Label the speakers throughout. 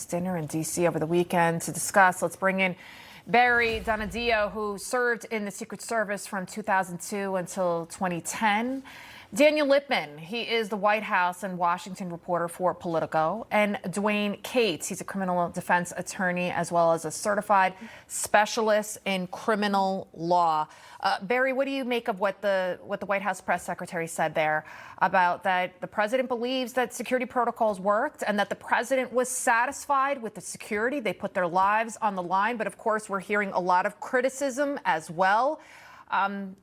Speaker 1: dinner in D.C. over the weekend to discuss. Let's bring in Barry Donadio, who served in the Secret Service from 2002 until 2010. Daniel Lippman, he is the White House and Washington reporter for Politico. And Dwayne Cates, he's a criminal defense attorney as well as a certified specialist in criminal law. Barry, what do you make of what the White House press secretary said there about that the president believes that security protocols worked and that the president was satisfied with the security? They put their lives on the line. But of course, we're hearing a lot of criticism as well.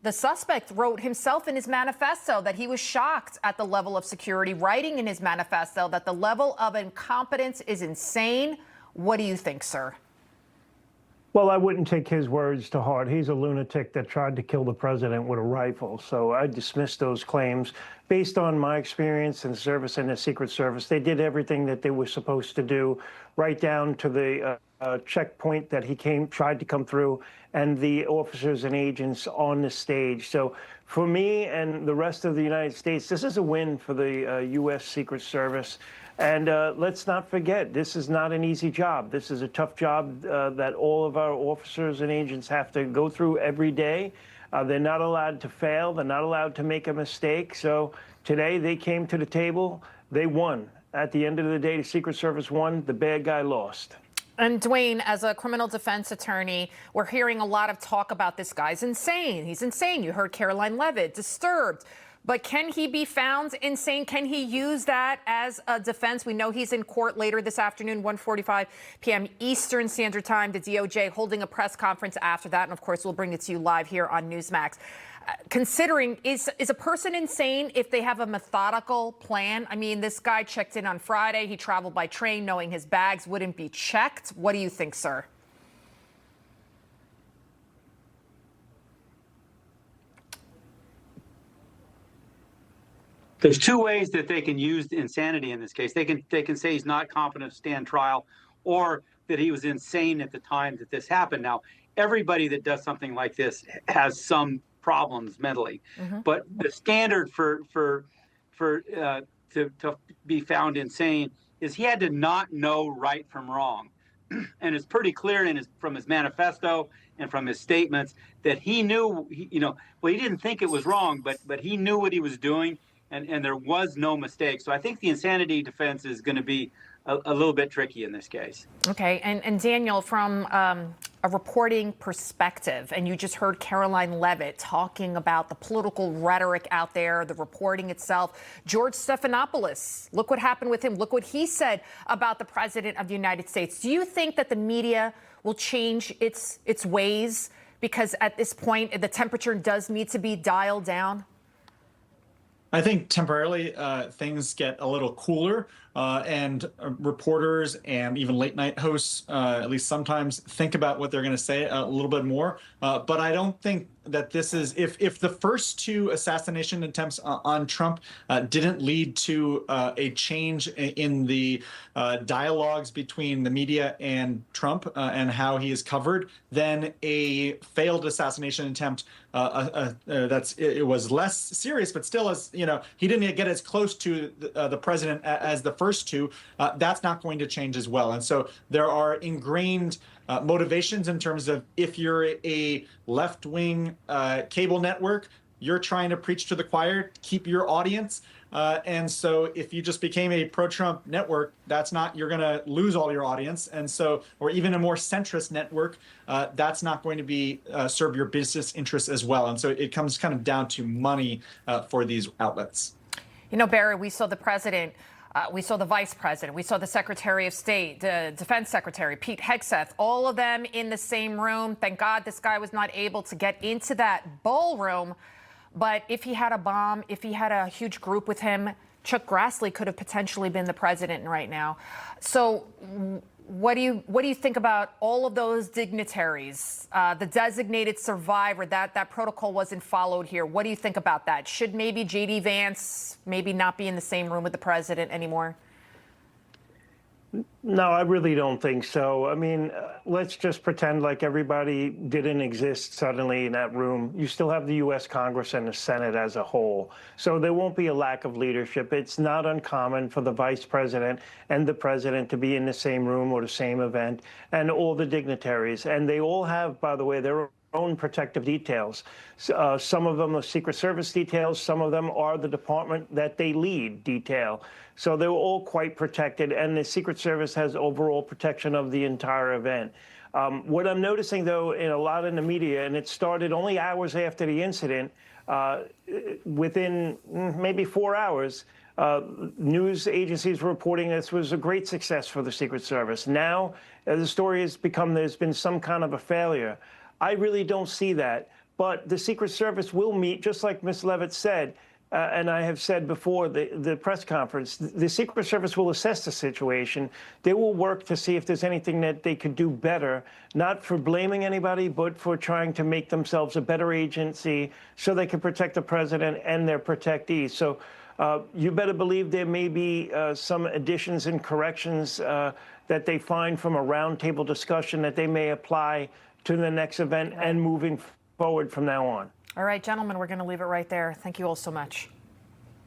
Speaker 1: The suspect wrote himself in his manifesto that he was shocked at the level of security, writing in his manifesto that the level of incompetence is insane. What do you think, sir?
Speaker 2: Well, I wouldn't take his words to heart. He's a lunatic that tried to kill the president with a rifle. So I dismiss those claims. Based on my experience in service in the Secret Service, they did everything that they were supposed to do, right down to the checkpoint that he tried to come through, and the officers and agents on the stage. So for me and the rest of the United States, this is a win for the U.S. Secret Service. And let's not forget, this is not an easy job. This is a tough job that all of our officers and agents have to go through every day. They're not allowed to fail. They're not allowed to make a mistake. So today they came to the table. They won. At the end of the day, the Secret Service won. The bad guy lost.
Speaker 1: And Dwayne, as a criminal defense attorney, we're hearing a lot of talk about this guy's insane. He's insane. You heard Caroline Leavitt, disturbed. But can he be found insane? Can he use that as a defense? We know he's in court later this afternoon, 1:45 p.m. Eastern Standard Time. The DOJ holding a press conference after that. And of course, we'll bring it to you live here on Newsmax. Considering, is a person insane if they have a methodical plan? I mean, this guy checked in on Friday. He traveled by train knowing his bags wouldn't be checked. What do you think, sir?
Speaker 3: There's two ways that they can use insanity in this case. They can say he's not competent to stand trial, or that he was insane at the time that this happened. Now, everybody that does something like this has some problems mentally, but the standard to be found insane is he had to not know right from wrong. And it's pretty clear from his manifesto and from his statements that he knew, he didn't think it was wrong, but he knew what he was doing, and there was no mistake. So I think the insanity defense is going to be a little bit tricky in this case.
Speaker 1: Okay, and Daniel, from a reporting perspective, and you just heard Caroline Leavitt talking about the political rhetoric out there, the reporting itself. George Stephanopoulos, look what happened with him. Look what he said about the president of the United States. Do you think that the media will change its ways? Because at this point, the temperature does need to be dialed down.
Speaker 4: I think temporarily things get a little cooler, and reporters and even late night hosts, at least sometimes, think about what they're going to say a little bit more. But I don't think that this is, if the first two assassination attempts on Trump didn't lead to a change in the dialogues between the media and Trump and how he is covered, then a failed assassination attempt it was less serious, but still, as he didn't get as close to the president as the first two. That's not going to change as well. And so there are ingrained motivations in terms of, if you're a left-wing cable network, you're trying to preach to the choir, keep your audience. And so if you just became a pro-Trump network, you're going to lose all your audience. And so, or even a more centrist network, that's not going to be serve your business interests as well. And so it comes kind of down to money for these outlets.
Speaker 1: Barry, we saw the president. We saw the vice president. We saw the Secretary of State, the Defense Secretary, Pete Hegseth, all of them in the same room. Thank God this guy was not able to get into that ballroom. But if he had a bomb, if he had a huge group with him, Chuck Grassley could have potentially been the president right now. So what do you think about all of those dignitaries, the designated survivor, that protocol wasn't followed here? What do you think about that? Should maybe J.D. Vance maybe not be in the same room with the president anymore?
Speaker 2: No, I really don't think so. I mean, let's just pretend like everybody didn't exist suddenly in that room. You still have the U.S. Congress and the Senate as a whole. So there won't be a lack of leadership. It's not uncommon for the vice president and the president to be in the same room or the same event, and all the dignitaries. And they all have, by the way, their own protective details. Some of them are Secret Service details. Some of them are the department that they lead detail. So they're all quite protected, and the Secret Service has overall protection of the entire event. What I'm noticing, though, in a lot in the media, and it started only hours after the incident, within maybe 4 hours, news agencies were reporting this was a great success for the Secret Service. Now, the story has become there's been some kind of a failure. I really don't see that. But the Secret Service will meet, just like Ms. Leavitt said, and I have said before the press conference, the Secret Service will assess the situation. They will work to see if there's anything that they could do better, not for blaming anybody, but for trying to make themselves a better agency so they can protect the president and their protectees. So you better believe there may be some additions and corrections that they find from a roundtable discussion that they may apply to the next event and moving forward from now on.
Speaker 1: All right, gentlemen, we're going to leave it right there. Thank you all so much.